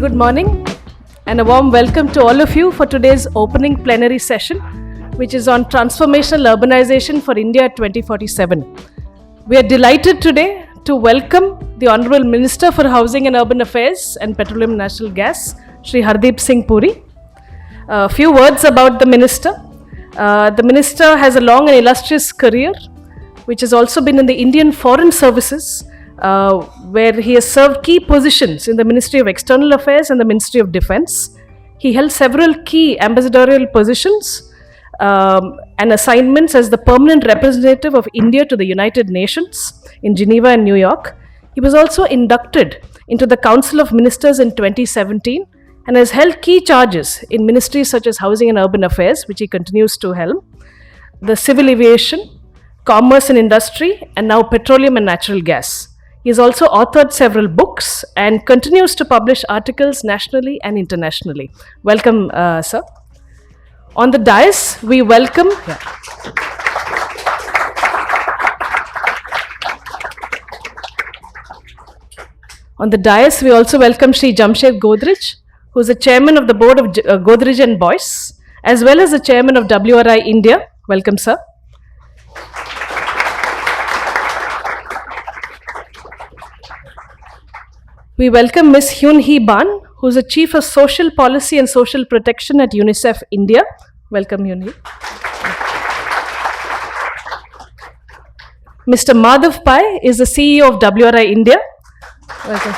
good morning and a warm welcome to all of you for today's opening plenary session, which is on Transformational Urbanization for India 2047. We are delighted today to welcome the Honourable Minister for Housing and Urban Affairs and Petroleum and Natural Gas, Shri Hardeep Singh Puri. A few words about the Minister. The Minister has a long and illustrious career, which has also been in the Indian Foreign Services, where he has served key positions in the Ministry of External Affairs and the Ministry of Defence. He held several key ambassadorial positions and assignments as the permanent representative of India to the United Nations in Geneva and New York. He was also inducted into the Council of Ministers in 2017 and has held key charges in ministries such as Housing and Urban Affairs, which he continues to helm, the Civil Aviation, Commerce and Industry, and now Petroleum and Natural Gas. He has also authored several books and continues to publish articles nationally and internationally. Welcome, sir. On the dais, we welcome... On the dais, we also welcome Shri Jamshed Godrej, who is the chairman of the board of Godrej and Boyce, as well as the chairman of WRI-India. Welcome, sir. We welcome Ms. Hyun Hee Ban, who is the Chief of Social Policy and Social Protection at UNICEF India. Welcome, Hyun Hee. Mr. Madhav Pai is the CEO of WRI-India. Welcome.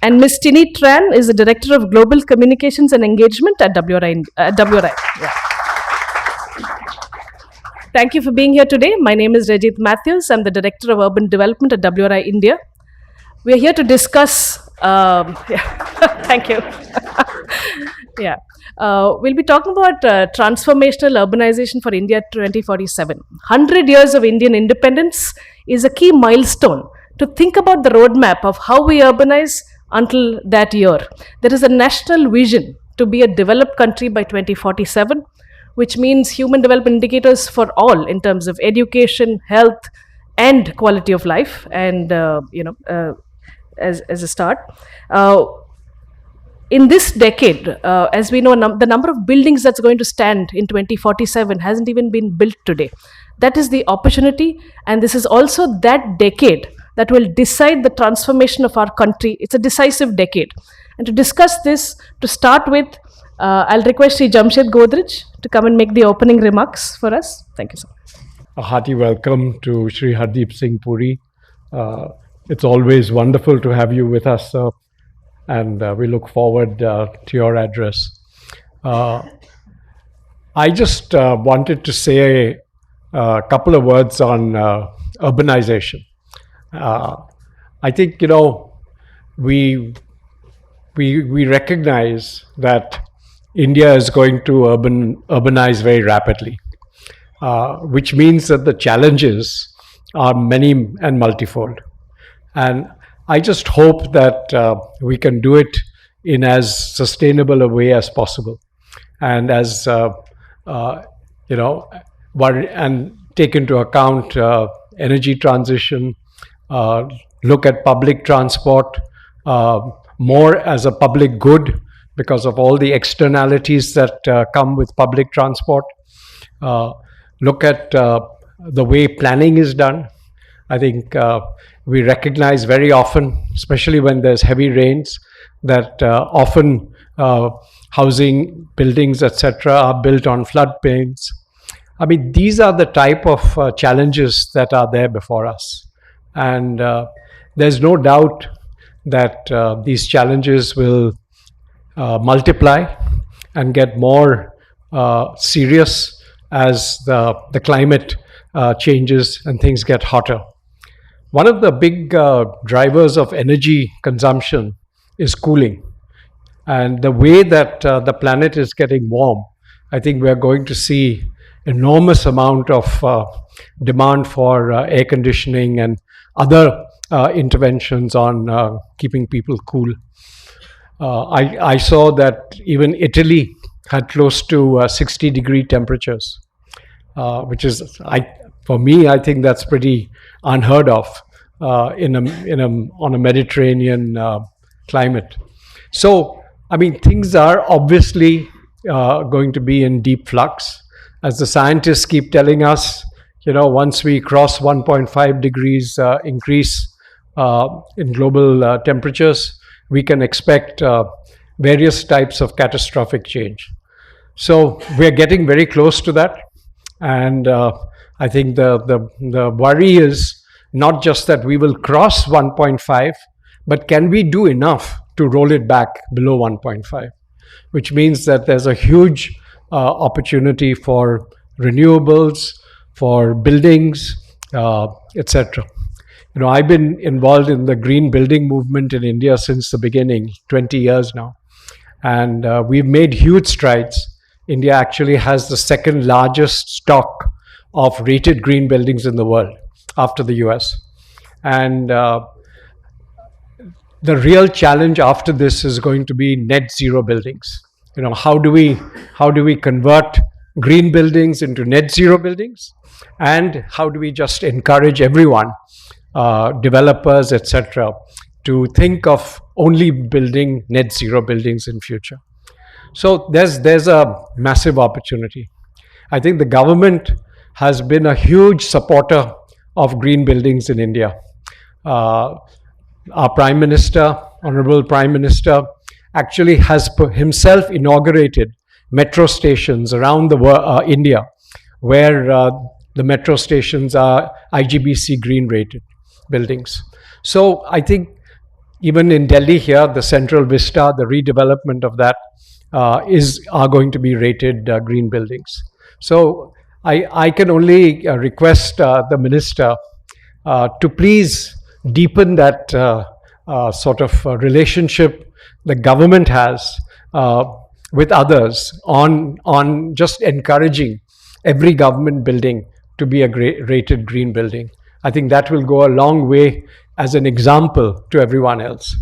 And Ms. Tini Tran is the Director of Global Communications and Engagement at WRI. Yeah. Thank you for being here today. My name is Rajit Matthews. I'm the Director of Urban Development at WRI-India. We are here to discuss... Thank you. We'll be talking about transformational urbanization for India 2047. 100 years of Indian independence is a key milestone to think about the roadmap of how we urbanize until that year. There is a national vision to be a developed country by 2047, which means human development indicators for all in terms of education, health, and quality of life. And, as a start. In this decade, as we know, the number of buildings that's going to stand in 2047 hasn't even been built today. That is the opportunity, and this is also that decade that will decide the transformation of our country. It's a decisive decade. And to discuss this, to start with, I'll request Shri Jamshed Godrej to come and make the opening remarks for us. Thank you so much. A hearty welcome to Shri Hardeep Singh Puri. It's always wonderful to have you with us, sir, and we look forward to your address. I just wanted to say a couple of words on urbanization. I think, we recognize that India is going to urbanize very rapidly, which means that the challenges are many and multifold. And I just hope that we can do it in as sustainable a way as possible, and as and take into account energy transition, look at public transport more as a public good because of all the externalities that come with public transport. Look at the way planning is done. I think we recognize very often, especially when there's heavy rains, that often housing, buildings, etc. are built on floodplains. I mean, these are the type of challenges that are there before us. And there's no doubt that these challenges will multiply and get more serious as the climate changes and things get hotter. One of the big drivers of energy consumption is cooling. And the way that the planet is getting warm, I think we're going to see enormous amount of demand for air conditioning and other interventions on keeping people cool. I saw that even Italy had close to 60-degree temperatures, which is, for me, I think that's pretty unheard of. on a Mediterranean climate. So, I mean, things are obviously going to be in deep flux. As the scientists keep telling us, once we cross 1.5 degrees increase in global temperatures, we can expect various types of catastrophic change. So we're getting very close to that, and I think the worry is not just that we will cross 1.5, but can we do enough to roll it back below 1.5, which means that there's a huge opportunity for renewables, for buildings, etc. I've been involved in the green building movement in India since the beginning, 20 years now, and we've made huge strides. India actually has the second largest stock of rated green buildings in the world after the US. And the real challenge after this is going to be net zero buildings. How do we convert green buildings into net zero buildings, and how do we just encourage everyone, developers, etc., to think of only building net zero buildings in future? So there's a massive opportunity. I think the government has been a huge supporter of green buildings in India. Our Prime Minister, Honorable Prime Minister, actually has himself inaugurated metro stations around India, where the metro stations are IGBC green rated buildings. So I think even in Delhi here, the Central Vista, the redevelopment of that are going to be rated green buildings. So I can only request the Minister to please deepen that sort of relationship the government has with others on just encouraging every government building to be a rated green building. I think that will go a long way as an example to everyone else.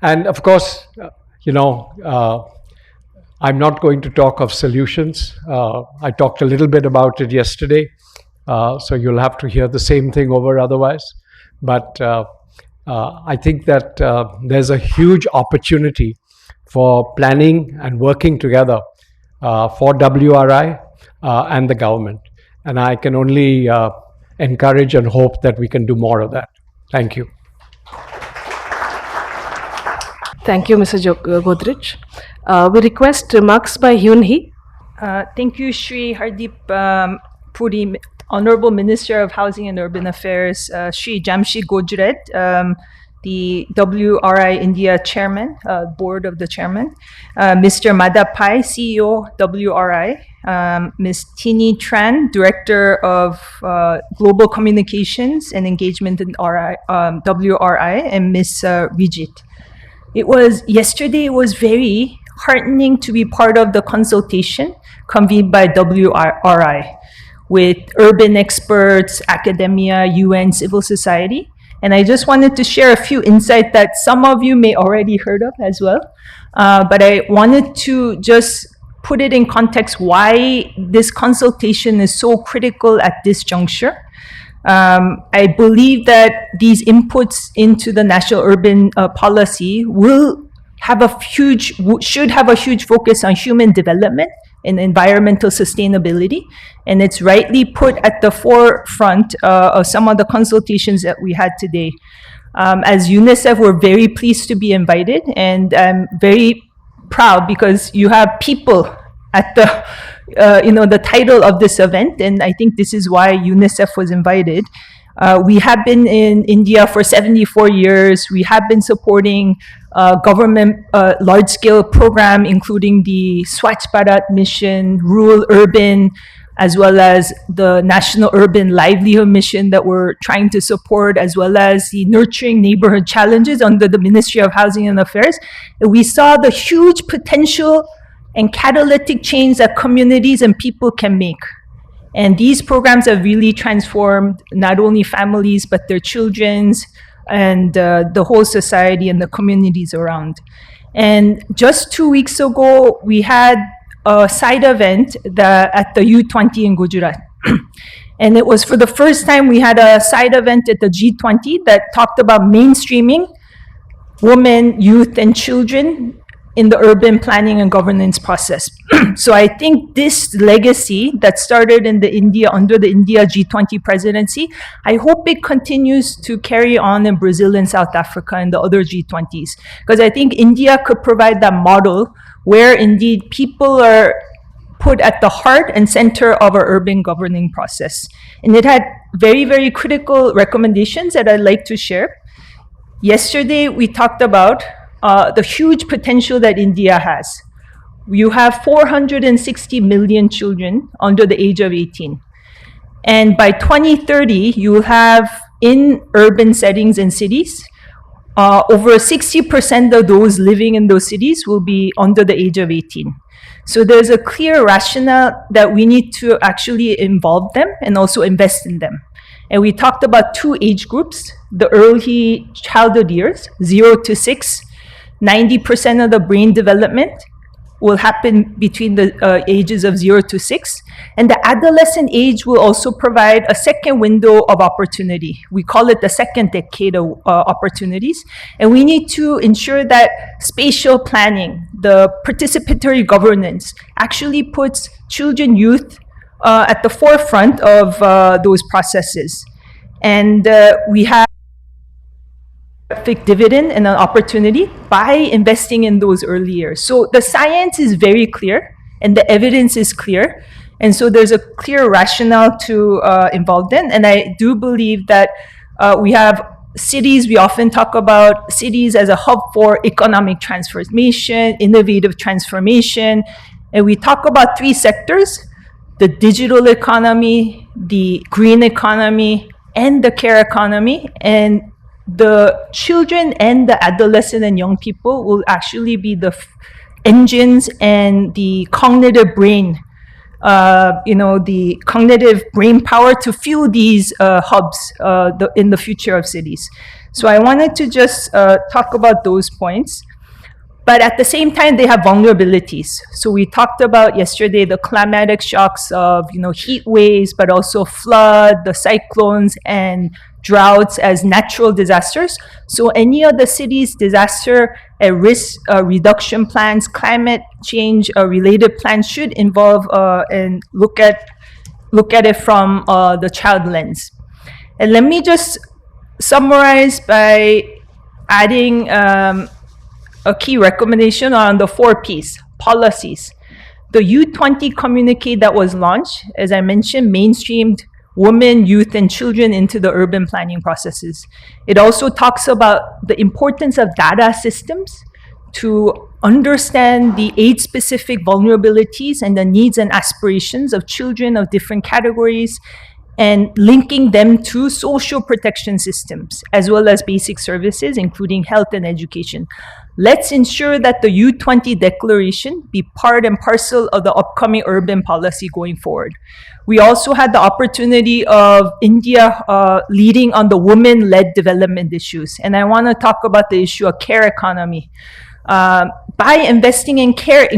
And of course, I'm not going to talk of solutions. I talked a little bit about it yesterday, so you'll have to hear the same thing over otherwise. But I think that there's a huge opportunity for planning and working together for WRI and the government. And I can only encourage and hope that we can do more of that. Thank you. Thank you, Mr. Godrej. We request remarks by Hyun Hee. Thank you, Shri Hardeep Puri, Honorable Minister of Housing and Urban Affairs, Shri Jamshi Gojret, the WRI-India Chairman, Board of the Chairman, Mr. Madapai, CEO, WRI, Ms. Tini Tran, Director of Global Communications and Engagement in WRI, and Ms. Vijit. Yesterday it was very heartening to be part of the consultation convened by WRI with urban experts, academia, UN, civil society. And I just wanted to share a few insights that some of you may already heard of as well. But I wanted to just put it in context why this consultation is so critical at this juncture. I believe that these inputs into the national urban policy should have a huge focus on human development and environmental sustainability. And it's rightly put at the forefront of some of the consultations that we had today. As UNICEF, we're very pleased to be invited, and I'm very proud because you have people at the title of this event, and I think this is why UNICEF was invited. We have been in India for 74 years. We have been supporting government large-scale program, including the Swachh Bharat mission, rural urban, as well as the National Urban Livelihood Mission that we're trying to support, as well as the Nurturing Neighborhood Challenges under the Ministry of Housing and Affairs. We saw the huge potential and catalytic change that communities and people can make. And these programs have really transformed not only families, but their children's and the whole society and the communities around. And just 2 weeks ago, we had a side event at the U20 in Gujarat. And it was for the first time we had a side event at the G20 that talked about mainstreaming women, youth, and children in the urban planning and governance process. So I think this legacy that started in the India under the India G20 presidency, I hope it continues to carry on in Brazil and South Africa and the other G20s, because I think India could provide that model where indeed people are put at the heart and center of our urban governing process. And it had very, very critical recommendations that I'd like to share. Yesterday, we talked about the huge potential that India has. You have 460 million children under the age of 18. And by 2030, you will have in urban settings and cities, over 60% of those living in those cities will be under the age of 18. So there's a clear rationale that we need to actually involve them and also invest in them. And we talked about two age groups, the early childhood years, 0 to 6. 90% of the brain development will happen between the ages of 0 to 6. And the adolescent age will also provide a second window of opportunity. We call it the second decade of opportunities. And we need to ensure that spatial planning, the participatory governance, actually puts children, youth at the forefront of those processes. And we have dividend and an opportunity by investing in those early years. So the science is very clear and the evidence is clear. And so there's a clear rationale to involve in. And I do believe that we have cities, we often talk about cities as a hub for economic transformation, innovative transformation. And we talk about three sectors: the digital economy, the green economy, and the care economy. And the children and the adolescent and young people will actually be the engines and the cognitive brain, the cognitive brain power to fuel these hubs in the future of cities. So I wanted to just talk about those points. But at the same time, they have vulnerabilities. So we talked about yesterday the climatic shocks of heat waves, but also flood, the cyclones, and droughts as natural disasters. So any of the city's disaster risk reduction plans, climate change related plans should involve and look at it from the child lens. And let me just summarize by adding a key recommendation on the 4 Ps, policies. The U20 communique that was launched, as I mentioned, mainstreamed women, youth, and children into the urban planning processes. It also talks about the importance of data systems to understand the age-specific vulnerabilities and the needs and aspirations of children of different categories, and linking them to social protection systems, as well as basic services, including health and education. Let's ensure that the U20 declaration be part and parcel of the upcoming urban policy going forward. We also had the opportunity of India leading on the women-led development issues. And I want to talk about the issue of care economy. By investing in care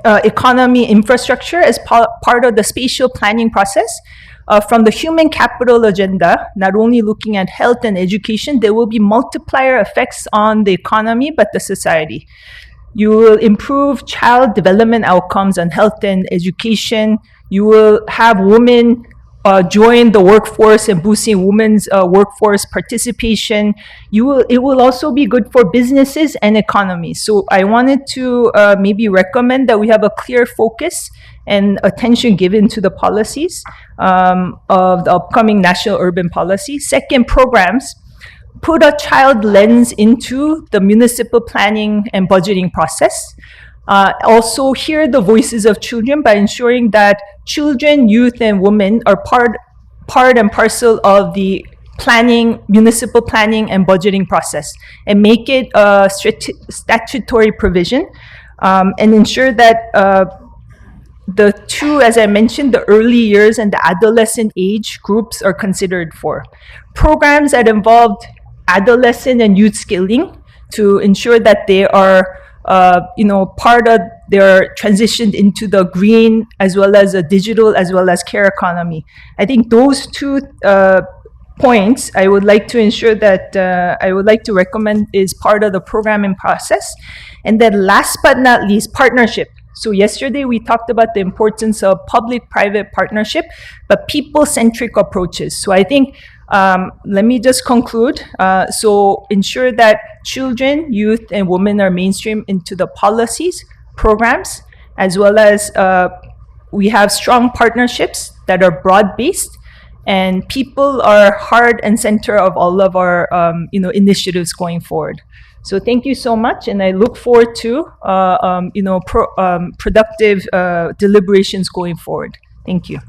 economy infrastructure as part of the spatial planning process, from the human capital agenda, not only looking at health and education, there will be multiplier effects on the economy, but the society. You will improve child development outcomes on health and education. You will have women join the workforce and boosting women's workforce participation. It will also be good for businesses and economies. So I wanted to maybe recommend that we have a clear focus and attention given to the policies of the upcoming national urban policy. Second, programs put a child lens into the municipal planning and budgeting process. Also hear the voices of children by ensuring that children, youth, and women are part and parcel of the planning, municipal planning and budgeting process, and make it a statutory provision, and ensure that the two, as I mentioned, the early years and the adolescent age groups are considered for. Programs that involved adolescent and youth skilling to ensure that they are part of their transition into the green as well as a digital as well as care economy. I think those two points I would like to ensure that I would like to recommend is part of the programming process. And then last but not least, partnership. So yesterday we talked about the importance of public-private partnership, but people-centric approaches. So I think, let me just conclude. So ensure that children, youth, and women are mainstream into the policies, programs, as well as we have strong partnerships that are broad-based, and people are heart and center of all of our initiatives going forward. So thank you so much, and I look forward to productive deliberations going forward. Thank you.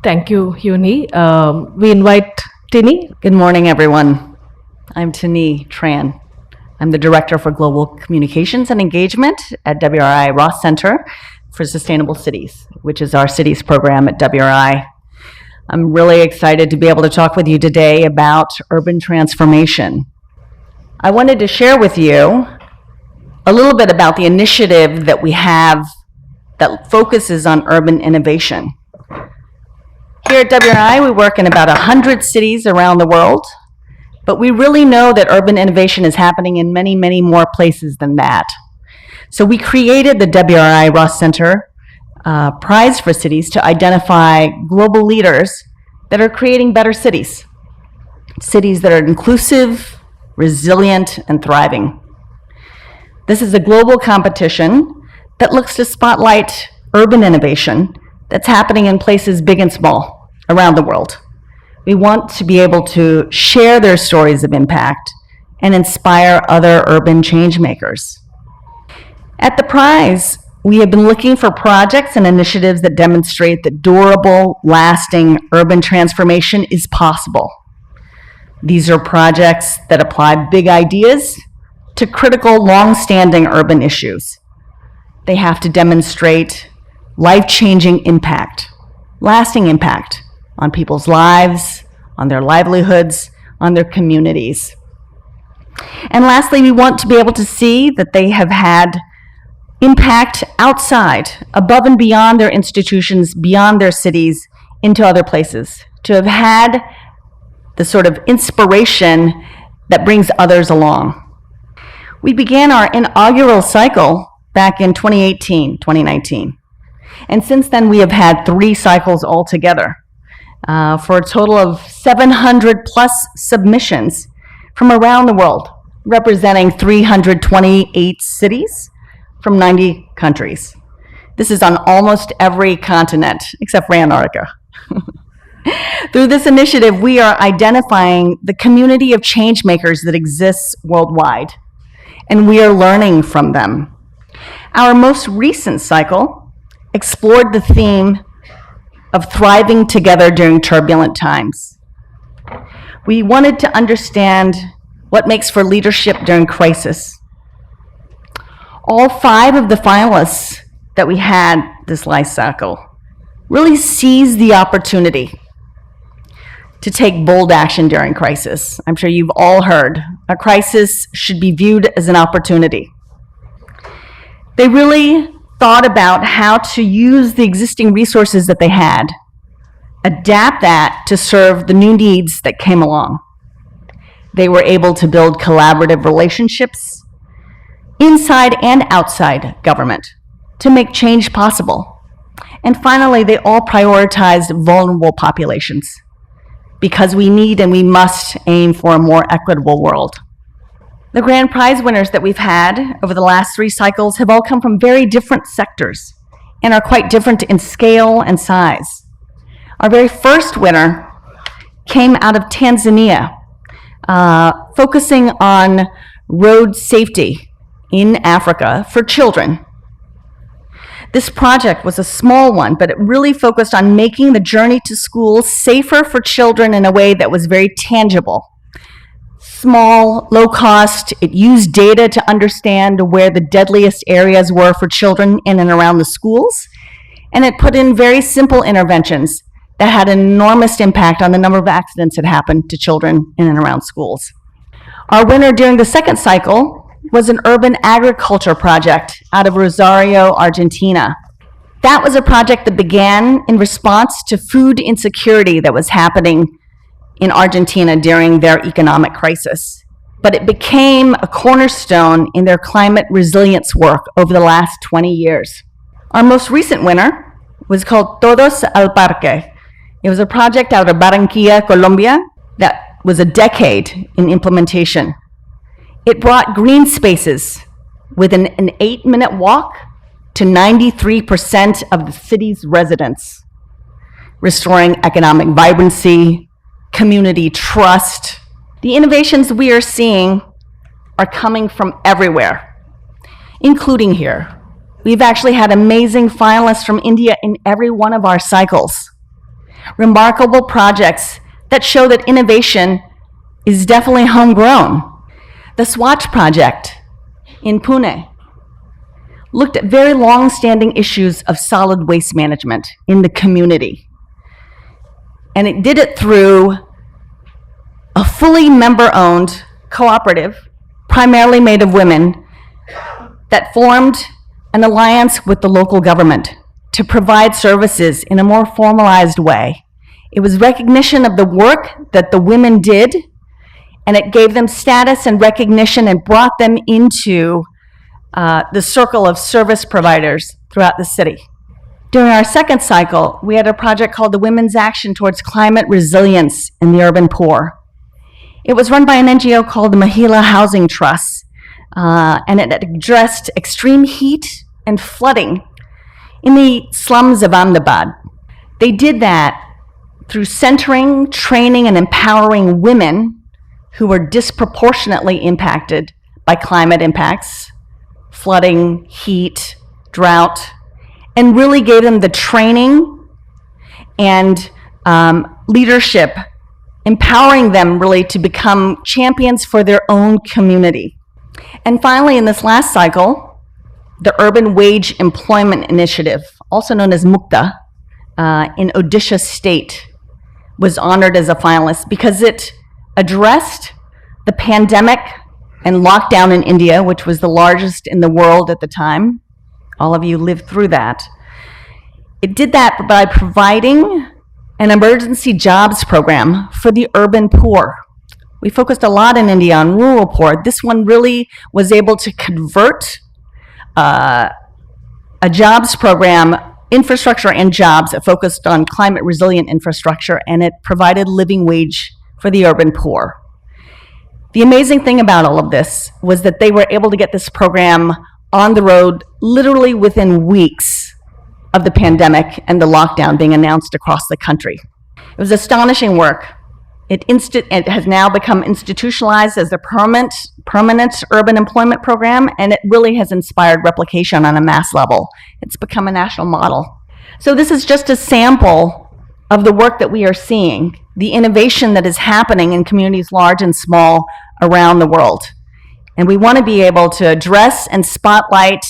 Thank you, Yuni. We invite Tini. Good morning, everyone. I'm Tini Tran. I'm the Director for Global Communications and Engagement at WRI Ross Center for Sustainable Cities, which is our cities program at WRI. I'm really excited to be able to talk with you today about urban transformation. I wanted to share with you a little bit about the initiative that we have that focuses on urban innovation. Here at WRI, we work in about 100 cities around the world, but we really know that urban innovation is happening in many, many more places than that. So we created the WRI Ross Center Prize for Cities to identify global leaders that are creating better cities, cities that are inclusive, resilient, and thriving. This is a global competition that looks to spotlight urban innovation that's happening in places big and small around the world. We want to be able to share their stories of impact and inspire other urban change makers. At the prize, we have been looking for projects and initiatives that demonstrate that durable, lasting urban transformation is possible. These are projects that apply big ideas to critical, long-standing urban issues. They have to demonstrate life-changing impact, lasting impact on people's lives, on their livelihoods, on their communities. And lastly, we want to be able to see that they have had impact outside, above and beyond their institutions, beyond their cities, into other places, to have had the sort of inspiration that brings others along. We began our inaugural cycle back in 2018, 2019. And since then, we have had 3 cycles altogether for a total of 700 plus submissions from around the world, representing 328 cities from 90 countries. This is on almost every continent except for Antarctica. Through this initiative, we are identifying the community of change makers that exists worldwide, and we are learning from them. Our most recent cycle explored the theme of thriving together during turbulent times. We wanted to understand what makes for leadership during crisis. All 5 of the finalists that we had this last cycle really seized the opportunity to take bold action during crisis. I'm sure you've all heard, a crisis should be viewed as an opportunity. They really thought about how to use the existing resources that they had, adapt that to serve the new needs that came along. They were able to build collaborative relationships inside and outside government to make change possible. And finally, they all prioritized vulnerable populations because we need and we must aim for a more equitable world. The grand prize winners that we've had over the last 3 cycles have all come from very different sectors and are quite different in scale and size. Our very first winner came out of Tanzania, focusing on road safety in Africa for children. This project was a small one, but it really focused on making the journey to school safer for children in a way that was very tangible. Small, low cost, it used data to understand where the deadliest areas were for children in and around the schools, and it put in very simple interventions that had an enormous impact on the number of accidents that happened to children in and around schools. Our winner during the second cycle was an urban agriculture project out of Rosario, Argentina. That was a project that began in response to food insecurity that was happening in Argentina during their economic crisis. But it became a cornerstone in their climate resilience work over the last 20 years. Our most recent winner was called Todos al Parque. It was a project out of Barranquilla, Colombia, that was a decade in implementation. It brought green spaces within an 8-minute walk to 93% of the city's residents, restoring economic vibrancy, community trust. The innovations we are seeing are coming from everywhere, including here. We've actually had amazing finalists from India in every one of our cycles. Remarkable projects that show that innovation is definitely homegrown. The Swatch project in Pune looked at very long-standing issues of solid waste management in the community. And it did it through a fully member-owned cooperative, primarily made of women, that formed an alliance with the local government to provide services in a more formalized way. It was recognition of the work that the women did, and it gave them status and recognition and brought them into the circle of service providers throughout the city. During our second cycle, we had a project called the Women's Action Towards Climate Resilience in the Urban Poor. It was run by an NGO called the Mahila Housing Trust, and it addressed extreme heat and flooding in the slums of Ahmedabad. They did that through centering, training, and empowering women who were disproportionately impacted by climate impacts, flooding, heat, drought, and really gave them the training and leadership, empowering them really to become champions for their own community. And finally, in this last cycle, the Urban Wage Employment Initiative, also known as Mukta, in Odisha State, was honored as a finalist because it addressed the pandemic and lockdown in India, which was the largest in the world at the time. All of you lived through that. It did that by providing an emergency jobs program for the urban poor. We focused a lot in India on rural poor. This one really was able to convert a jobs program, infrastructure and jobs that focused on climate resilient infrastructure, and it provided living wage for the urban poor. The amazing thing about all of this was that they were able to get this program on the road literally within weeks of the pandemic and the lockdown being announced across the country. It was astonishing work. It has now become institutionalized as a permanent urban employment program, and it really has inspired replication on a mass level. It's become a national model. So this is just a sample of the work that we are seeing, the innovation that is happening in communities large and small around the world. And we want to be able to address and spotlight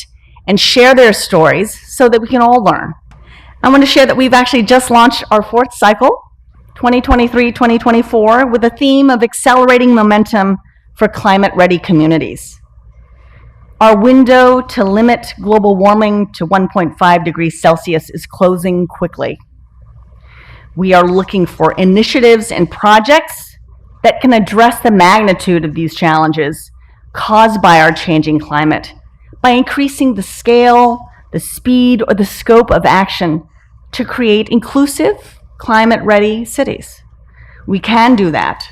and share their stories so that we can all learn. I want to share that we've actually just launched our fourth cycle, 2023-2024, with a theme of accelerating momentum for climate-ready communities. Our window to limit global warming to 1.5 degrees Celsius is closing quickly. We are looking for initiatives and projects that can address the magnitude of these challenges caused by our changing climate by increasing the scale, the speed, or the scope of action to create inclusive, climate-ready cities. We can do that.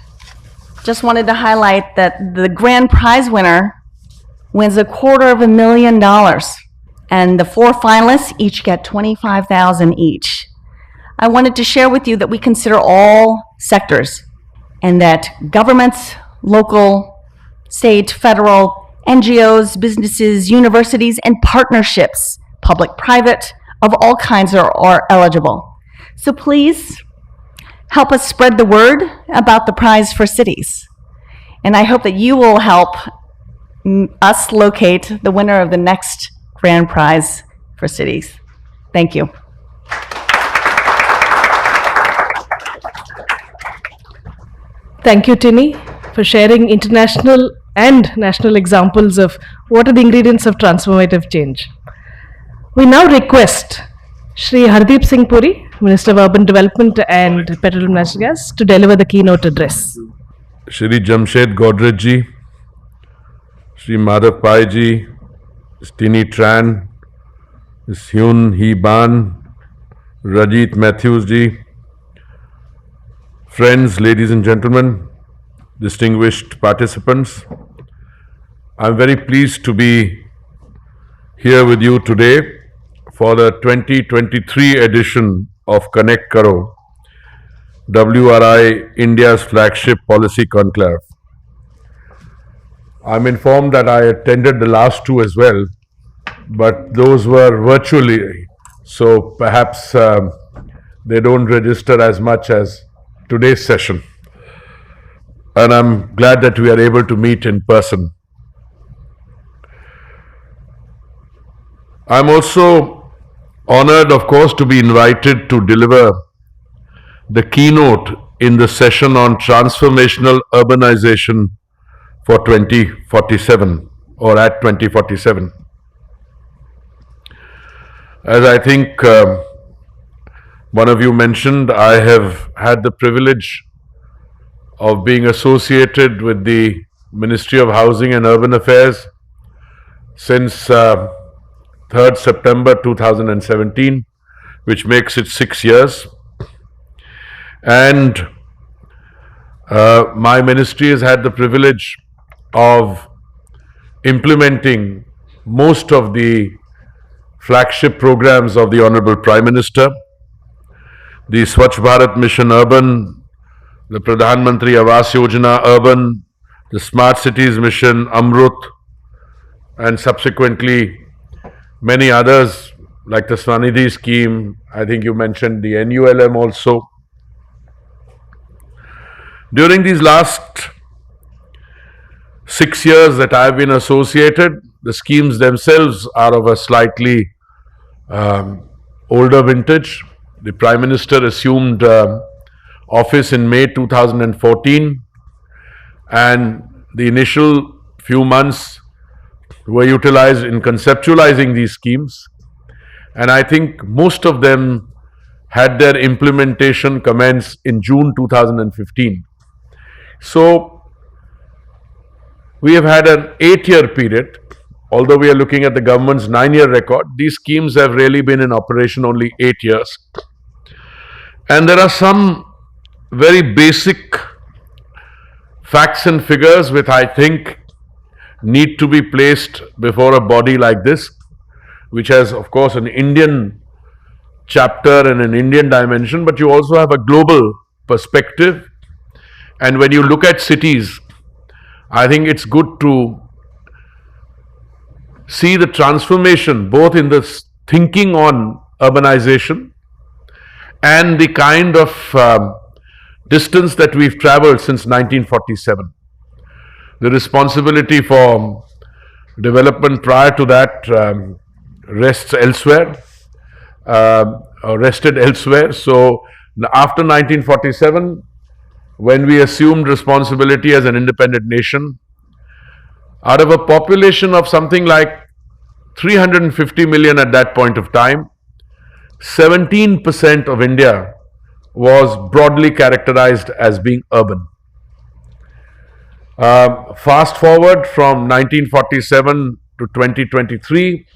Just wanted to highlight that the grand prize winner wins $250,000, and the 4 finalists each get $25,000 each. I wanted to share with you that we consider all sectors, and that governments, local, state, federal, NGOs, businesses, universities, and partnerships, public-private, of all kinds are eligible. So please help us spread the word about the prize for cities. And I hope that you will help us locate the winner of the next grand prize for cities. Thank you. Thank you, Tini, for sharing international and national examples of what are the ingredients of transformative change. We now request Shri Hardeep Singh Puri, Minister of Urban Development and Petroleum and Natural Gas, to deliver the keynote address. Shri Jamshed Godrej ji, Shri Madhav Pai ji, Ms. Tini Tran, Ms. Hyun Hee Ban, Rajit Matthews ji, friends, ladies and gentlemen, distinguished participants, I'm very pleased to be here with you today for the 2023 edition of Connect Karo, WRI India's flagship policy conclave. I'm informed that I attended the last two as well, but those were virtually, so perhaps they don't register as much as today's session. And I'm glad that we are able to meet in person. I'm also honored, of course, to be invited to deliver the keynote in the session on transformational urbanization for 2047 or at 2047. As I think one of you mentioned, I have had the privilege of being associated with the Ministry of Housing and Urban Affairs since 3rd September 2017, which makes it 6 years. And my ministry has had the privilege of implementing most of the flagship programs of the Honorable Prime Minister, the Swachh Bharat Mission Urban, the Pradhan Mantri Awas Yojana Urban, the Smart Cities Mission Amrut, and subsequently many others like the Swanidhi scheme. I think you mentioned the NULM also. During these last 6 years that I've been associated, the schemes themselves are of a slightly older vintage. The Prime Minister assumed office in May 2014, and the initial few months were utilized in conceptualizing these schemes, and I think most of them had their implementation commence in June 2015. So we have had an 8-year period. Although we are looking at the government's 9-year record, these schemes have really been in operation only 8 years. And there are some very basic facts and figures which I think need to be placed before a body like this, which has, of course, an Indian chapter and an Indian dimension, but you also have a global perspective. And when you look at cities, I think it's good to see the transformation both in the thinking on urbanization and the kind of distance that we've traveled since 1947. The responsibility for development prior to that rests elsewhere, rested elsewhere. So after 1947, when we assumed responsibility as an independent nation, out of a population of something like 350 million at that point of time, 17% of India was broadly characterized as being urban. Fast forward from 1947 to 2023,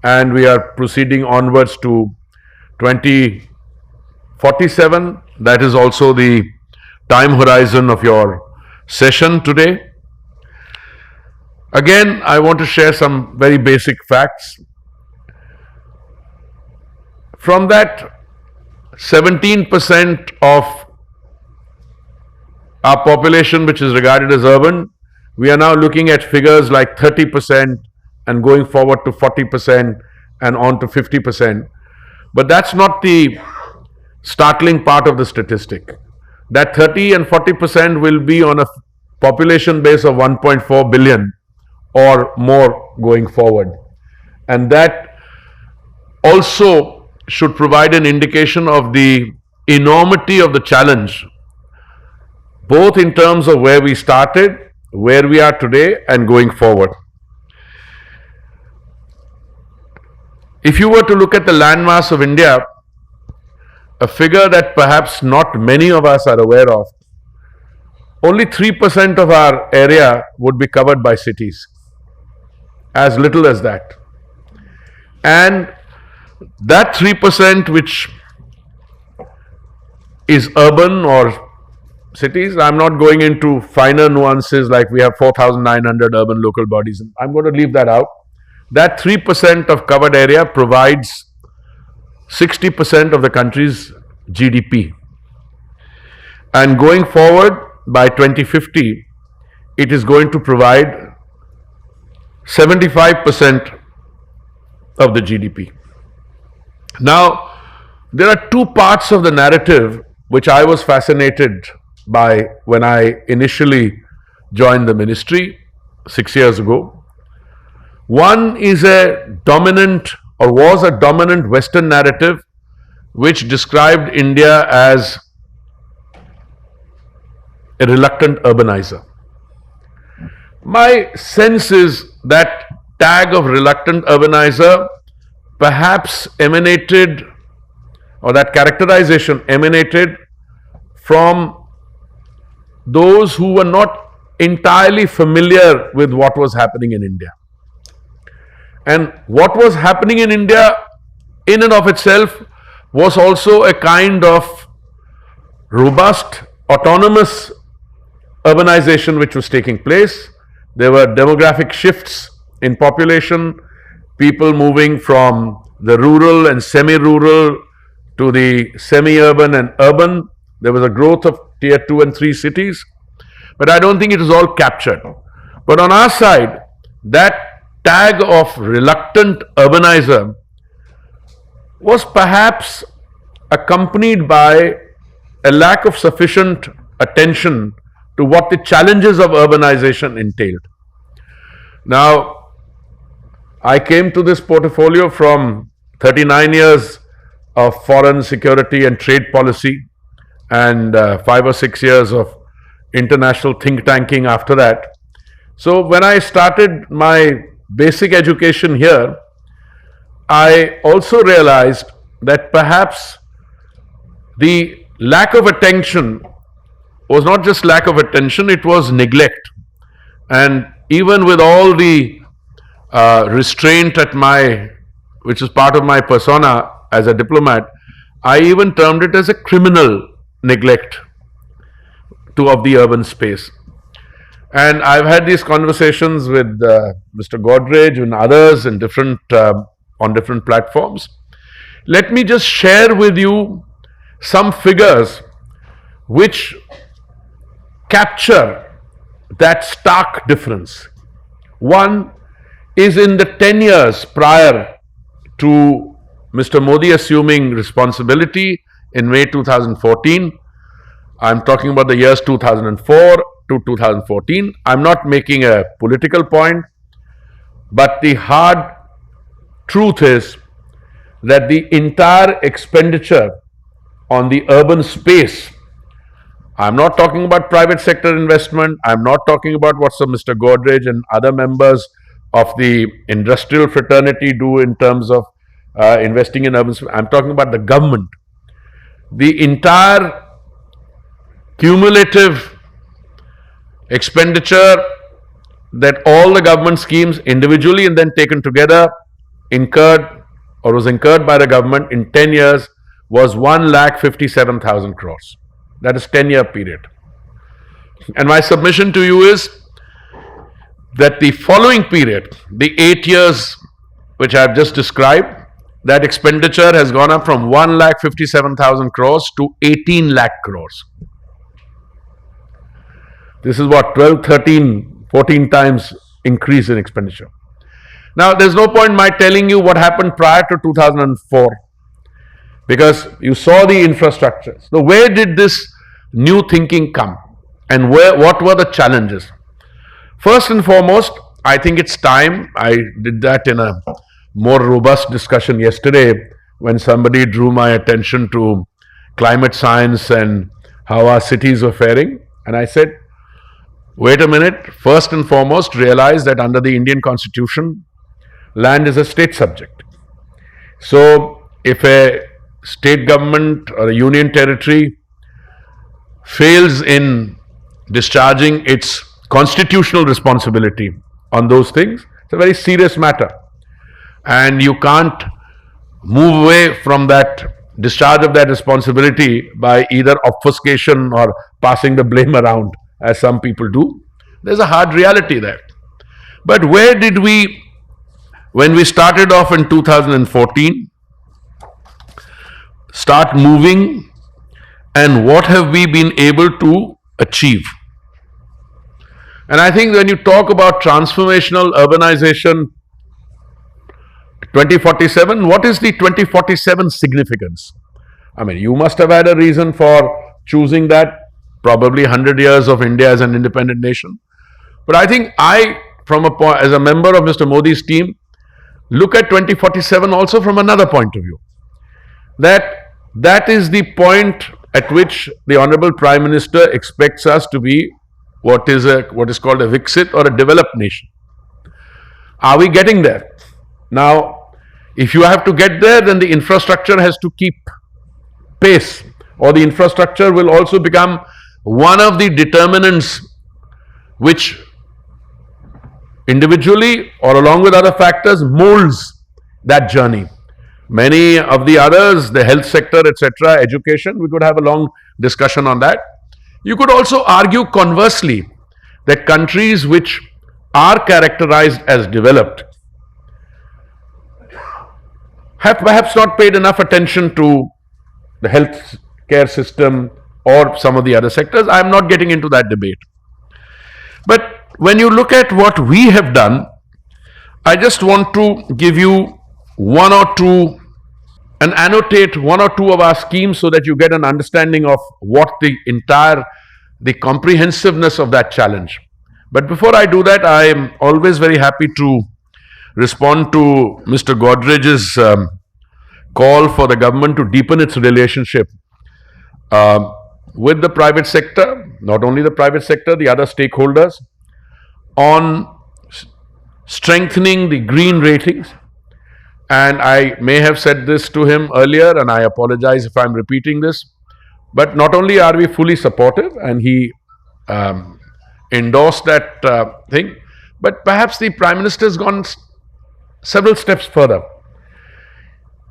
and we are proceeding onwards to 2047. That is also the time horizon of your session today. Again, I want to share some very basic facts. From that 17% of our population which is regarded as urban, we are now looking at figures like 30% and going forward to 40% and on to 50%. But that's not the startling part of the statistic. That 30 and 40% will be on a population base of 1.4 billion or more going forward. And that also should provide an indication of the enormity of the challenge both in terms of where we started, where we are today, and going forward. If you were to look at the landmass of India, a figure that perhaps not many of us are aware of, only 3% of our area would be covered by cities. As little as that. And that 3% which is urban or cities, I'm not going into finer nuances like we have 4,900 urban local bodies. I'm going to leave that out. That 3% of covered area provides 60% of the country's GDP. And going forward, by 2050, it is going to provide 75% of the GDP. Now, there are two parts of the narrative which I was fascinated by when I initially joined the ministry 6 years ago. One is a dominant, or was a dominant Western narrative which described India as a reluctant urbanizer. My sense is that tag of reluctant urbanizer perhaps emanated, or that characterization emanated from those who were not entirely familiar with what was happening in India. And what was happening in India in and of itself was also a kind of robust, autonomous urbanization which was taking place. There were demographic shifts in population, people moving from the rural and semi-rural to the semi-urban and urban. There was a growth of tier 2 and 3 cities, but I don't think it is all captured. But on our side, that tag of reluctant urbanizer was perhaps accompanied by a lack of sufficient attention to what the challenges of urbanization entailed. Now, I came to this portfolio from 39 years of foreign security and trade policy and 5 or 6 years of international think tanking after that. So when I started my basic education here, I also realized that perhaps the lack of attention was not just lack of attention, it was neglect. And even with all the restraint at which is part of my persona as a diplomat, I even termed it as a criminal neglect of the urban space. And I've had these conversations with Mr. Godrej and others in on different platforms. Let me just share with you some figures which capture that stark difference. One is in the 10 years prior to Mr. Modi assuming responsibility in May 2014. I'm talking about the years 2004 to 2014. I'm not making a political point, but the hard truth is that the entire expenditure on the urban space, I'm not talking about private sector investment, I'm not talking about what Mr. Godrej and other members of the industrial fraternity do in terms of investing in urban space. I'm talking about the government. The entire cumulative expenditure that all the government schemes individually and then taken together was incurred by the government in 10 years was 1,57,000 crores. That is 10-year period. And my submission to you is that the following period, the 8 years which I have just described, that expenditure has gone up from 1,57,000 crores to 18 lakh crores. This is what, 12, 13, 14 times increase in expenditure. Now, there's no point my telling you what happened prior to 2004, because you saw the infrastructures. So where did this new thinking come, and what were the challenges? First and foremost, I think it's time. I did that in a more robust discussion yesterday when somebody drew my attention to climate science and how our cities are faring. And I said, wait a minute, first and foremost, realize that under the Indian Constitution, land is a state subject. So, if a state government or a union territory fails in discharging its constitutional responsibility on those things, it's a very serious matter. And you can't move away from that discharge of that responsibility by either obfuscation or passing the blame around, as some people do. There's a hard reality there. But where did we, when we started off in 2014, start moving, and what have we been able to achieve? And I think when you talk about transformational urbanization 2047, what is the 2047 significance? I mean, you must have had a reason for choosing that, probably 100 years of India as an independent nation. But I think as a member of Mr. Modi's team, look at 2047 also from another point of view. That is the point at which the Honorable Prime Minister expects us to be what is called a Viksit or a developed nation. Are we getting there? Now, if you have to get there, then the infrastructure has to keep pace, or the infrastructure will also become one of the determinants which individually or along with other factors molds that journey. Many of the others, the health sector, etc., education, we could have a long discussion on that. You could also argue conversely that countries which are characterized as developed have perhaps not paid enough attention to the health care system or some of the other sectors. I am not getting into that debate. But when you look at what we have done, I just want to give you annotate one or two of our schemes so that you get an understanding of what the comprehensiveness of that challenge. But before I do that, I am always very happy to respond to Mr. Godrej's call for the government to deepen its relationship with the private sector, not only the private sector, the other stakeholders, on strengthening the green ratings. And I may have said this to him earlier, and I apologize if I'm repeating this, but not only are we fully supportive, and he endorsed that thing, but perhaps the Prime Minister has gone several steps further.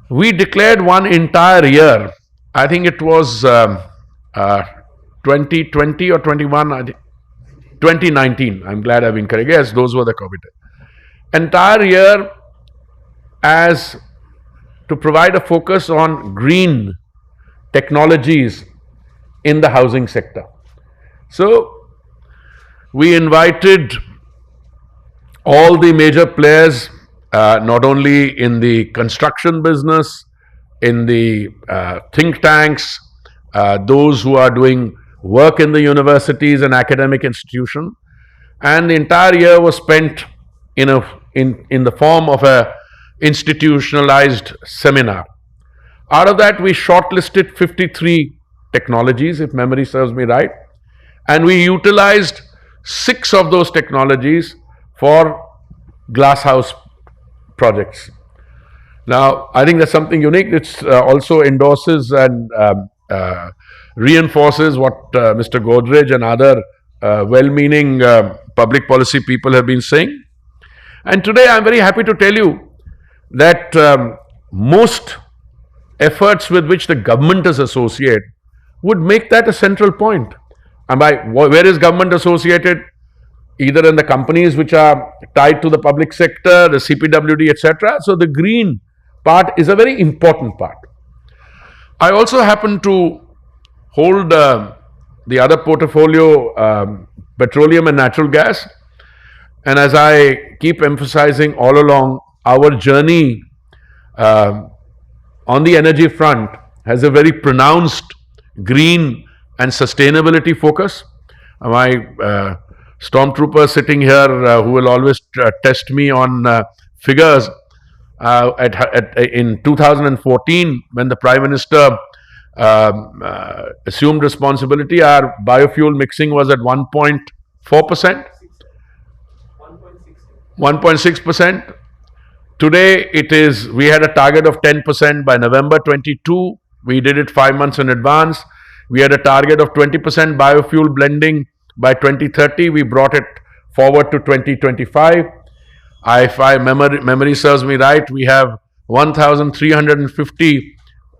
We declared one entire year, I think it was 2020 or 21, 2019, I'm glad I've been correct, yes, those were the COVID. Entire year as to provide a focus on green technologies in the housing sector. So, we invited all the major players, not only in the construction business, in the think tanks, those who are doing work in the universities and academic institutions, and the entire year was spent in the form of a institutionalized seminar. Out of that, we shortlisted 53 technologies, if memory serves me right, and we utilized 6 of those technologies for glasshouse projects. Now, I think that's something unique. It also endorses and reinforces what Mr. Godrej and other well-meaning public policy people have been saying. And today I'm very happy to tell you that most efforts with which the government is associated would make that a central point. And where is government associated? Either in the companies which are tied to the public sector, the CPWD, etc. So the green part is a very important part. I also happen to hold the other portfolio, petroleum and natural gas. And as I keep emphasizing all along, our journey on the energy front has a very pronounced green and sustainability focus. My stormtrooper sitting here who will always test me on figures, in 2014 when the Prime Minister assumed responsibility, our biofuel mixing was at 1.4%, 1.6%. Today it is, we had a target of 10% by November 22. We did it 5 months in advance. We had a target of 20% biofuel blending by 2030. We brought it forward to 2025. If my memory serves me right, we have 1,350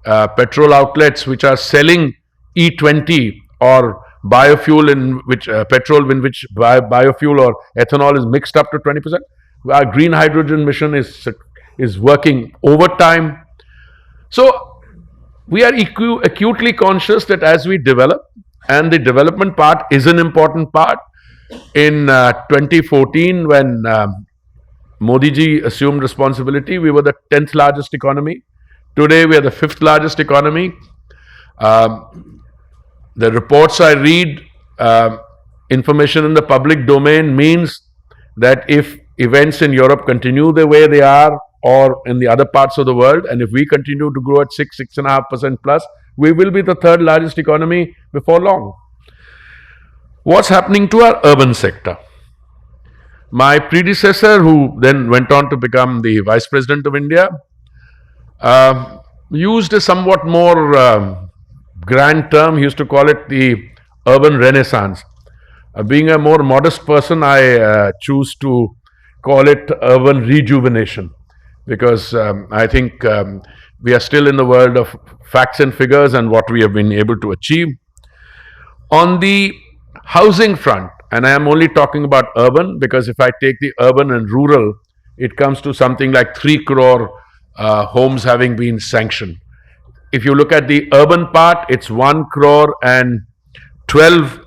petrol outlets which are selling E20 or biofuel in which petrol in which biofuel or ethanol is mixed up to 20%. Our green hydrogen mission is working overtime. So we are acutely conscious that as we develop, and the development part is an important part. In 2014, when Modi ji assumed responsibility, we were the 10th largest economy. Today we are the 5th largest economy. The reports I read, information in the public domain means that if events in Europe continue the way they are, or in the other parts of the world, and if we continue to grow at 6.5% plus, we will be the 3rd largest economy before long. What's happening to our urban sector? My predecessor, who then went on to become the Vice President of India, used a somewhat more grand term. He used to call it the urban renaissance. Being a more modest person, I choose to call it urban rejuvenation, because I think we are still in the world of facts and figures and what we have been able to achieve. On the housing front, and I am only talking about urban, because if I take the urban and rural, it comes to something like 3 crore homes having been sanctioned. If you look at the urban part, it's 1 crore and 12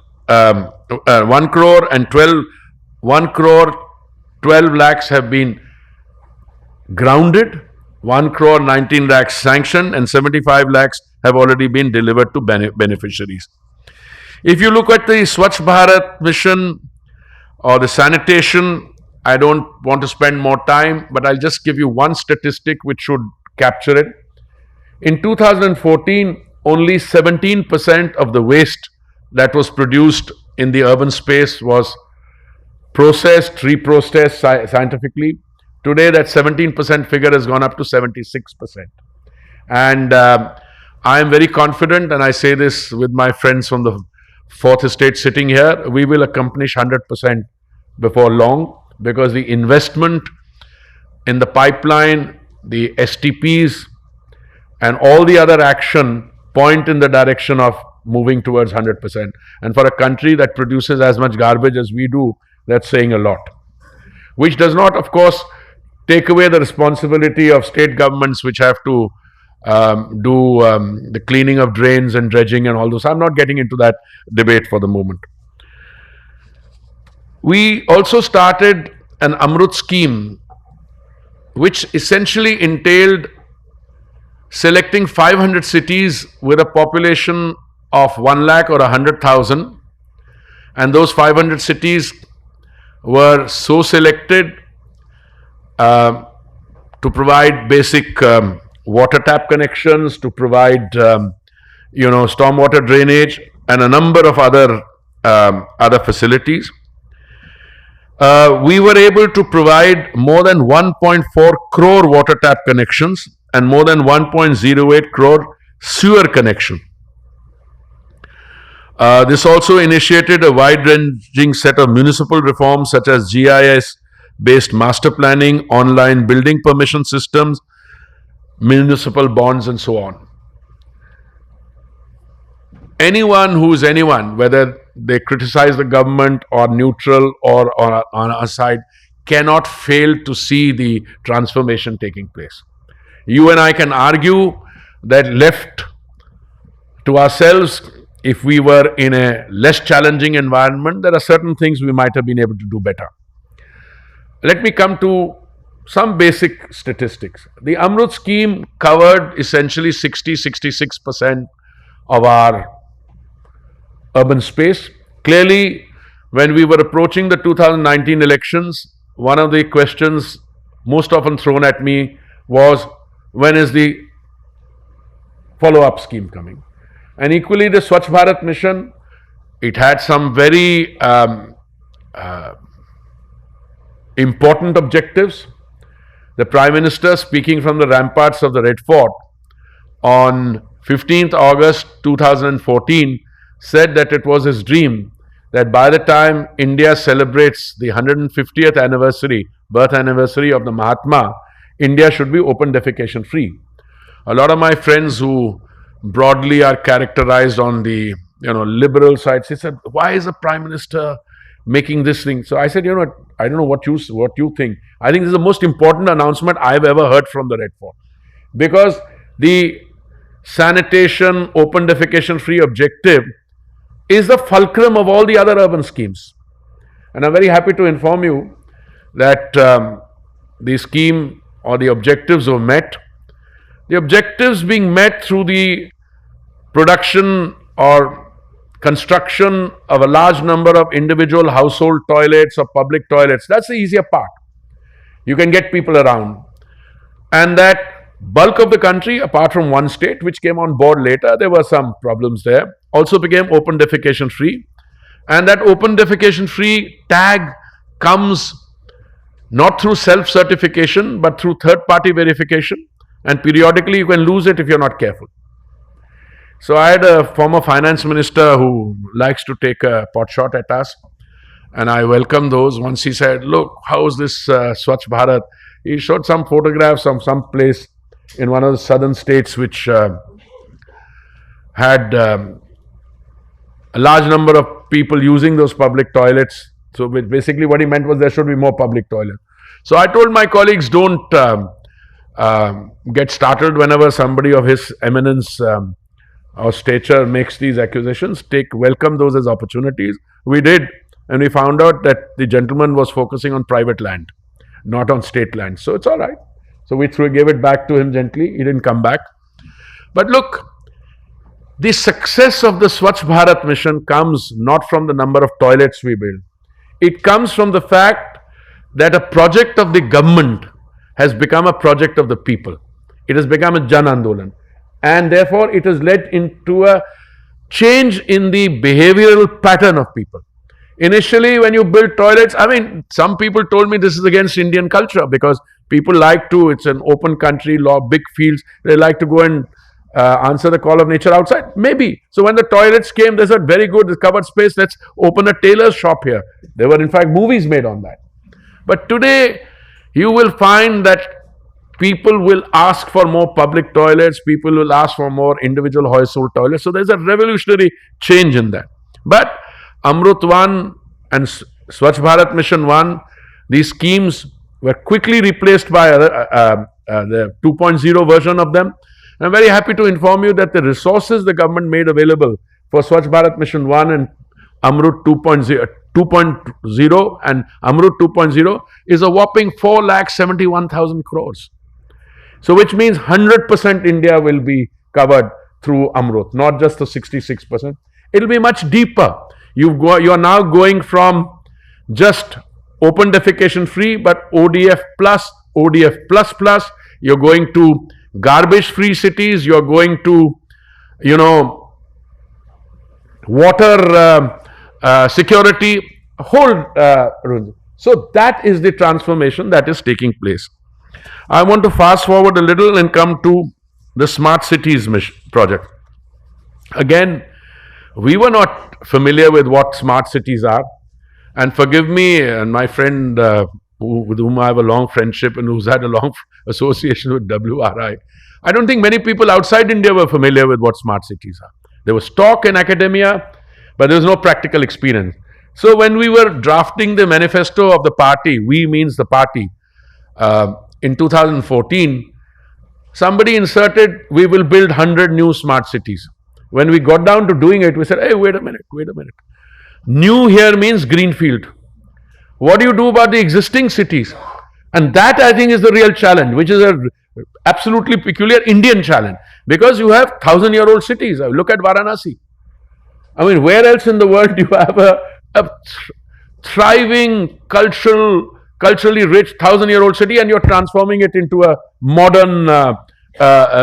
lakhs have been grounded, 1 crore 19 lakhs sanctioned, and 75 lakhs have already been delivered to beneficiaries. If you look at the Swachh Bharat mission or the sanitation, I don't want to spend more time, but I'll just give you one statistic which should capture it. In 2014, only 17% of the waste that was produced in the urban space was processed, reprocessed scientifically. Today, that 17% figure has gone up to 76%. And I am very confident, and I say this with my friends from the Fourth Estate sitting here, we will accomplish 100% before long, because the investment in the pipeline, the STPs, and all the other action point in the direction of moving towards 100%. And for a country that produces as much garbage as we do, that's saying a lot. Which does not, of course, take away the responsibility of state governments, which have to do the cleaning of drains and dredging and all those. I'm not getting into that debate for the moment. We also started an Amrut scheme, which essentially entailed selecting 500 cities with a population of 1 lakh or 100,000, and those 500 cities were so selected to provide basic water tap connections, to provide stormwater drainage, and a number of other facilities. We were able to provide more than 1.4 crore water tap connections and more than 1.08 crore sewer connection. This also initiated a wide-ranging set of municipal reforms such as GIS-based master planning, online building permission systems, municipal bonds, and so on. Anyone who's anyone, whether they criticize the government or neutral or on our side, cannot fail to see the transformation taking place. You and I can argue that left to ourselves, if we were in a less challenging environment, there are certain things we might have been able to do better. Let me come to some basic statistics. The Amrut scheme covered essentially 66% of our urban space. Clearly, when we were approaching the 2019 elections, one of the questions most often thrown at me was, when is the follow-up scheme coming? And equally, the Swachh Bharat mission, it had some very important objectives. The Prime Minister, speaking from the ramparts of the Red Fort on 15th August 2014, said that it was his dream that by the time India celebrates the 150th anniversary, birth anniversary of the Mahatma, India should be open defecation free. A lot of my friends who broadly are characterized on the liberal side, he said, why is the Prime Minister making this thing? So I said, I don't know what you think. I think this is the most important announcement I've ever heard from the Red Fort, because the sanitation, open defecation free objective is the fulcrum of all the other urban schemes. And I'm very happy to inform you that the scheme or the objectives were met. The objectives being met through the production or construction of a large number of individual household toilets or public toilets. That's the easier part. You can get people around. And that bulk of the country, apart from one state which came on board later, there were some problems there, also became open defecation free. And that open defecation free tag comes not through self-certification but through third-party verification, and periodically you can lose it if you're not careful. So I had a former finance minister who likes to take a pot shot at us, and I welcome those. Once he said, look, how's this Swachh Bharat? He showed some photographs from some place in one of the southern states which had a large number of people using those public toilets. So basically what he meant was there should be more public toilets. So I told my colleagues, don't get startled whenever somebody of his eminence or stature makes these accusations. Welcome those as opportunities. We did, and we found out that the gentleman was focusing on private land, not on state land. So it's all right. So we gave it back to him gently. He didn't come back. But look, the success of the Swachh Bharat mission comes not from the number of toilets we build. It comes from the fact that a project of the government has become a project of the people. It has become a Jan Andolan. And therefore, it has led into a change in the behavioral pattern of people. Initially, when you build toilets, some people told me this is against Indian culture, because people like to, it's an open country, big fields, they like to go and answer the call of nature outside. Maybe. So when the toilets came, they said, very good, the covered space, let's open a tailor's shop here. There were in fact movies made on that. But today, you will find that people will ask for more public toilets, people will ask for more individual household toilets. So there's a revolutionary change in that. But Amrut 1 and Swachh Bharat Mission 1, these schemes were quickly replaced by the 2.0 version of them. And I'm very happy to inform you that the resources the government made available for Swachh Bharat Mission 1 and Amrut 2.0 and Amrut 2.0 is a whopping 4,71,000 crores. So which means 100% India will be covered through Amrut, not just the 66%. It will be much deeper. You are now going from just open defecation free, but ODF plus, ODF plus plus. You're going to garbage free cities. You're going to, water security, whole. So that is the transformation that is taking place. I want to fast forward a little and come to the Smart Cities project. Again, we were not familiar with what smart cities are. And forgive me, and my friend with whom I have a long friendship and who's had a long association with WRI, I don't think many people outside India were familiar with what smart cities are. There was talk in academia, but there was no practical experience. So when we were drafting the manifesto of the party, we means the party, in 2014, somebody inserted, we will build 100 new smart cities. When we got down to doing it, we said, hey, wait a minute. New here means greenfield. What do you do about the existing cities? And that, I think, is the real challenge, which is a absolutely peculiar Indian challenge, because you have 1,000-year-old cities. Look at Varanasi. Where else in the world do you have a thriving, culturally rich 1,000-year-old city and you're transforming it into a modern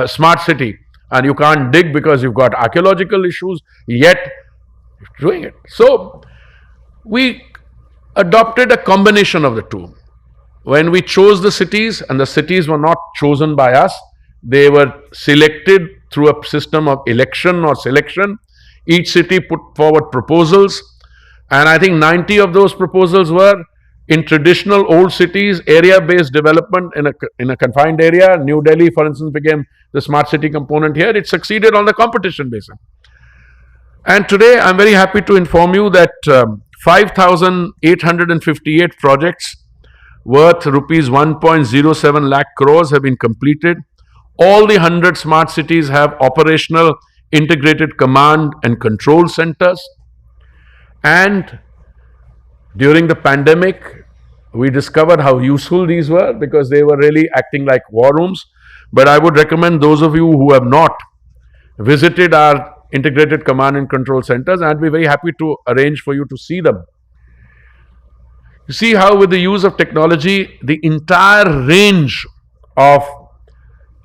smart city? and you can't dig because you've got archaeological issues, yet doing it. So we adopted a combination of the two. When we chose the cities, and the cities were not chosen by us, they were selected through a system of election or selection. Each city put forward proposals, and I think 90 of those proposals were in traditional old cities, area-based development in a confined area. New Delhi, for instance, became the smart city component here. It succeeded on the competition basis. And today, I'm very happy to inform you that 5,858 projects worth rupees 1.07 lakh crores have been completed. All the 100 smart cities have operational integrated command and control centers. And during the pandemic, we discovered how useful these were because they were really acting like war rooms. But I would recommend those of you who have not visited our integrated command and control centers, I'd be very happy to arrange for you to see them. You see how with the use of technology, the entire range of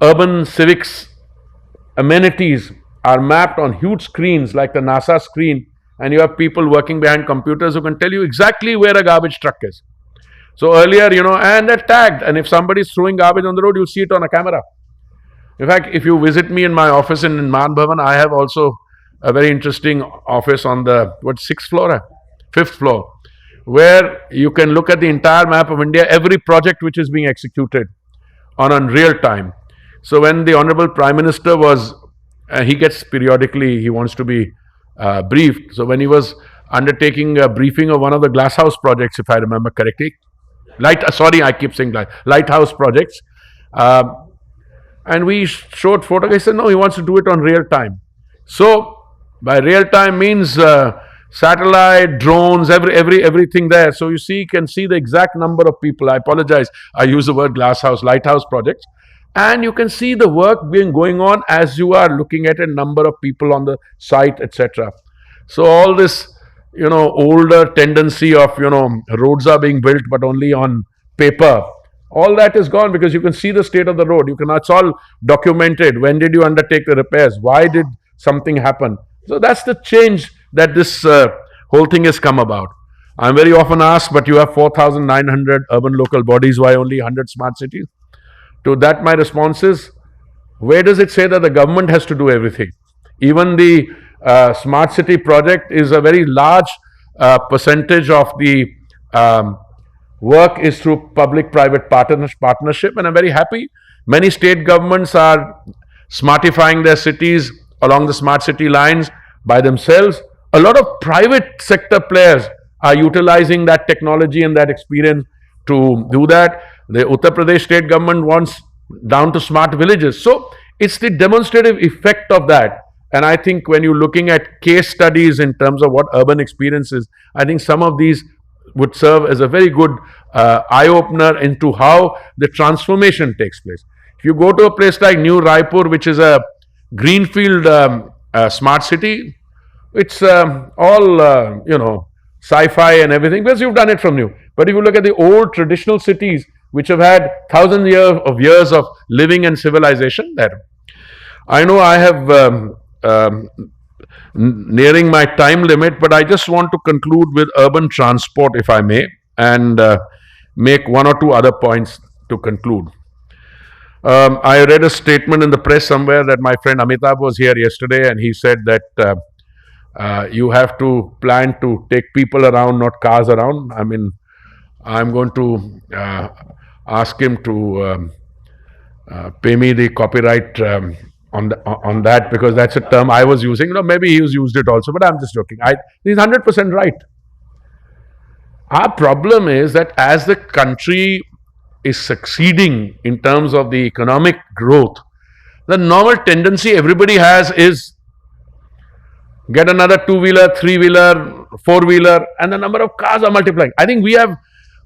urban civics amenities are mapped on huge screens like the NASA screen, and you have people working behind computers who can tell you exactly where a garbage truck is. So earlier, and they're tagged, and if somebody's throwing garbage on the road, you'll see it on a camera. In fact, if you visit me in my office in Man Bhavan, I have also a very interesting office on the, sixth floor? Fifth floor, where you can look at the entire map of India, every project which is being executed on real time. So when the Honorable Prime Minister was, he gets periodically, he wants to be briefed. So when he was undertaking a briefing of one of the glasshouse projects, if I remember correctly, lighthouse projects, and we showed photographs. He said, no, he wants to do it on real time. So by real time means satellite, drones, everything there. So you see, you can see the exact number of people. I apologize, I use the word lighthouse projects. And you can see the work going on as you are looking at a number of people on the site, etc. So all this, older tendency of, roads are being built but only on paper, all that is gone because you can see the state of the road. It's all documented. When did you undertake the repairs? Why did something happen? So that's the change that this whole thing has come about. I'm very often asked, but you have 4,900 urban local bodies, why only 100 smart cities? To that, my response is, where does it say that the government has to do everything? Even the smart city project is a very large percentage of the work is through public-private partnership, and I'm very happy. Many state governments are smartifying their cities along the smart city lines by themselves. A lot of private sector players are utilizing that technology and that experience to do that. The Uttar Pradesh state government wants down to smart villages. So it's the demonstrative effect of that. And I think when you're looking at case studies in terms of what urban experience is, I think some of these would serve as a very good eye-opener into how the transformation takes place. If you go to a place like New Raipur, which is a greenfield smart city, it's all, sci-fi and everything, because you've done it from new. But if you look at the old traditional cities, which have had thousands of years of living and civilization there. I know I have nearing my time limit, but I just want to conclude with urban transport, if I may, and make one or two other points to conclude. I read a statement in the press somewhere that my friend Amitabh was here yesterday, and he said that you have to plan to take people around, not cars around. I mean, I'm going to ask him to pay me the copyright on that, because that's a term I was using. Maybe he's used it also, but I'm just joking. He's 100% right. Our problem is that as the country is succeeding in terms of the economic growth, the normal tendency everybody has is get another two-wheeler, three-wheeler, four-wheeler, and the number of cars are multiplying. I think we have,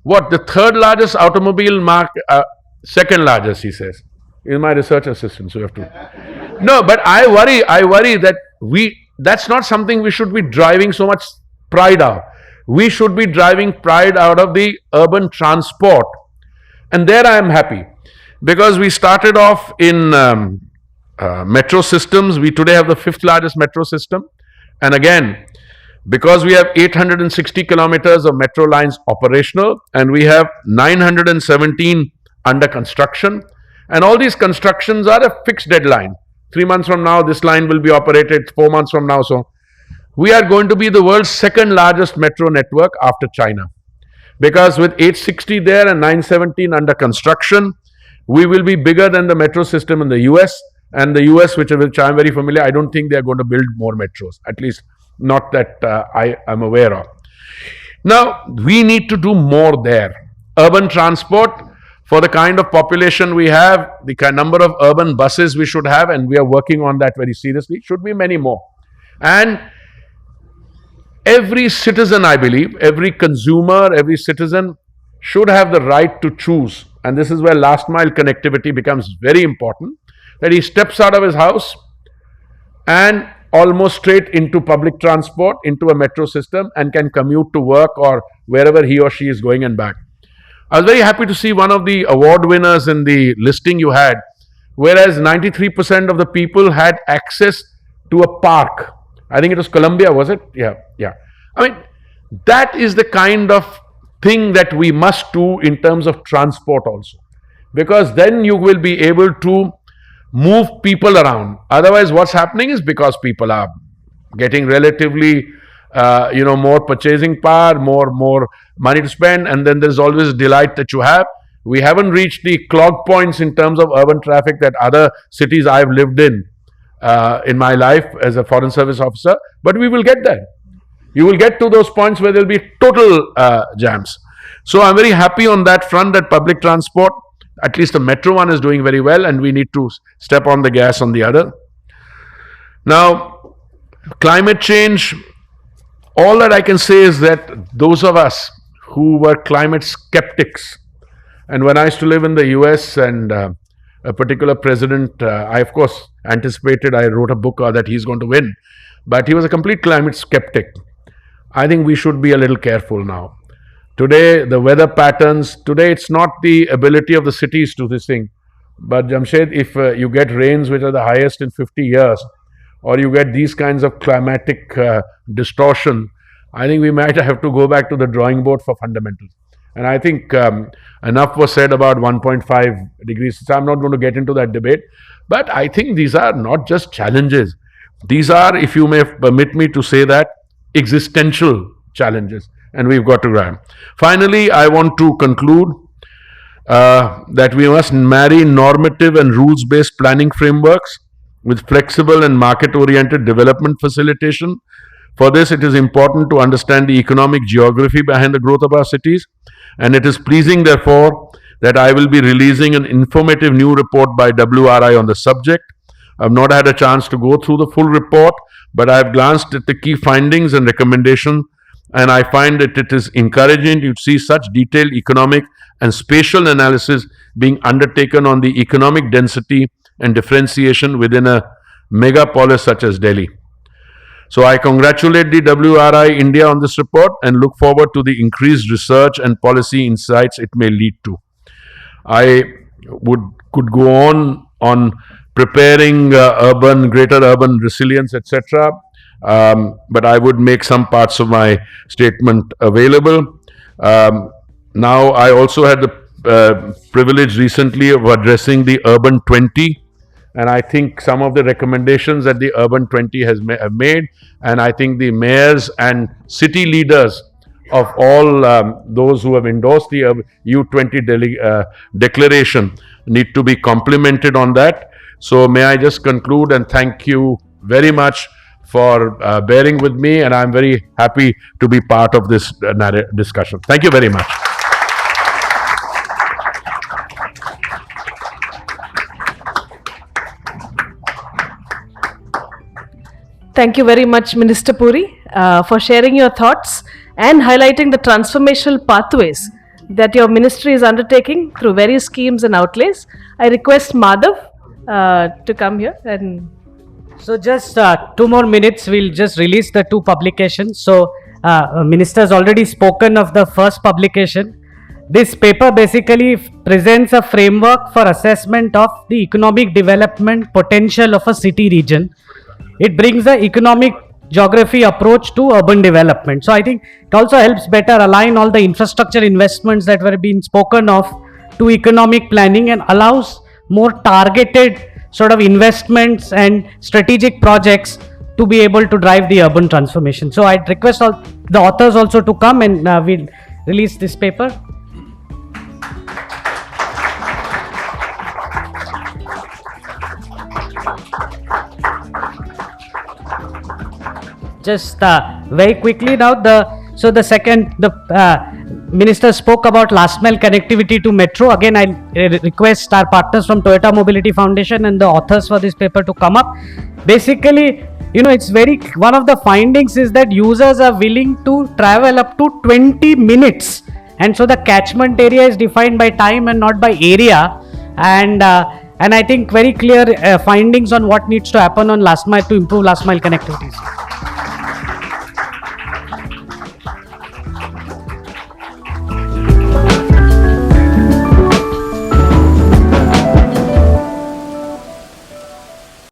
the third largest automobile market, second largest, he says. He's my research assistant, so you have to. No, but I worry that that's not something we should be driving so much pride out. We should be driving pride out of the urban transport. And there I am happy, because we started off in metro systems. We today have the 5th largest metro system. And again, because we have 860 kilometers of metro lines operational and we have 917 under construction, and all these constructions are a fixed deadline. 3 months from now, this line will be operated, 4 months from now. So we are going to be the world's 2nd largest metro network after China. Because with 860 there and 917 under construction, we will be bigger than the metro system in the US. And the US, which I'm very familiar, I don't think they are going to build more metros, at least not that I am aware of. Now, we need to do more there. Urban transport, for the kind of population we have, the number of urban buses we should have, and we are working on that very seriously, should be many more. And every citizen, I believe, every consumer, every citizen should have the right to choose. And this is where last mile connectivity becomes very important, that he steps out of his house and almost straight into public transport, into a metro system, and can commute to work or wherever he or she is going and back. I was very happy to see one of the award winners in the listing you had, whereas 93% of the people had access to a park. I think it was Colombia, was it? Yeah. I mean, that is the kind of thing that we must do in terms of transport also. Because then you will be able to move people around. Otherwise, what's happening is because people are getting relatively, more purchasing power, more money to spend, and then there's always delight that you have. We haven't reached the clog points in terms of urban traffic that other cities I've lived in my life as a foreign service officer, but we will get there. You will get to those points where there'll be total jams. So I'm very happy on that front that public transport, at least the metro one, is doing very well, and we need to step on the gas on the other. Now, climate change, all that I can say is that those of us who were climate skeptics, and when I used to live in the US and a particular president, I of course anticipated, I wrote a book that he's going to win, but he was a complete climate skeptic. I think we should be a little careful now. Today, the weather patterns, today it's not the ability of the cities to this thing, but Jamshed, if you get rains which are the highest in 50 years, or you get these kinds of climatic distortion, I think we might have to go back to the drawing board for fundamentals. And I think enough was said about 1.5 degrees. So I'm not going to get into that debate, but I think these are not just challenges. These are, if you may permit me to say that, existential challenges, and we've got to grab. Finally, I want to conclude that we must marry normative and rules-based planning frameworks with flexible and market-oriented development facilitation. For this, it is important to understand the economic geography behind the growth of our cities, and it is pleasing, therefore, that I will be releasing an informative new report by WRI on the subject. I've not had a chance to go through the full report, but I have glanced at the key findings and recommendations, and I find that it is encouraging to see such detailed economic and spatial analysis being undertaken on the economic density and differentiation within a megapolis such as Delhi. So I congratulate the WRI-India on this report and look forward to the increased research and policy insights it may lead to. I could go on preparing greater urban resilience, etc. But I would make some parts of my statement available. Now, I also had the privilege recently of addressing the Urban 20, and I think some of the recommendations that the Urban 20 have made, and I think the mayors and city leaders of all those who have endorsed the U20 declaration need to be complimented on that. So may I just conclude and thank you very much for bearing with me, and I'm very happy to be part of this discussion. Thank you very much. Thank you very much, Minister Puri, for sharing your thoughts and highlighting the transformational pathways that your ministry is undertaking through various schemes and outlays. I request Madhav to come here and... So just 2 more minutes, we'll just release the 2 publications. So Minister has already spoken of the first publication. this paper basically presents a framework for assessment of the economic development potential of a city region. It brings the economic geography approach to urban development. So I think it also helps better align all the infrastructure investments that were being spoken of to economic planning and allows more targeted sort of investments and strategic projects to be able to drive the urban transformation. So I'd request all the authors also to come and we'll release this paper. Just very quickly now, the minister spoke about last mile connectivity to metro. Again, I request our partners from Toyota Mobility Foundation and the authors for this paper to come up. Basically, it's one of the findings is that users are willing to travel up to 20 minutes. And so the catchment area is defined by time and not by area. And I think very clear findings on what needs to happen on last mile to improve last mile connectivities.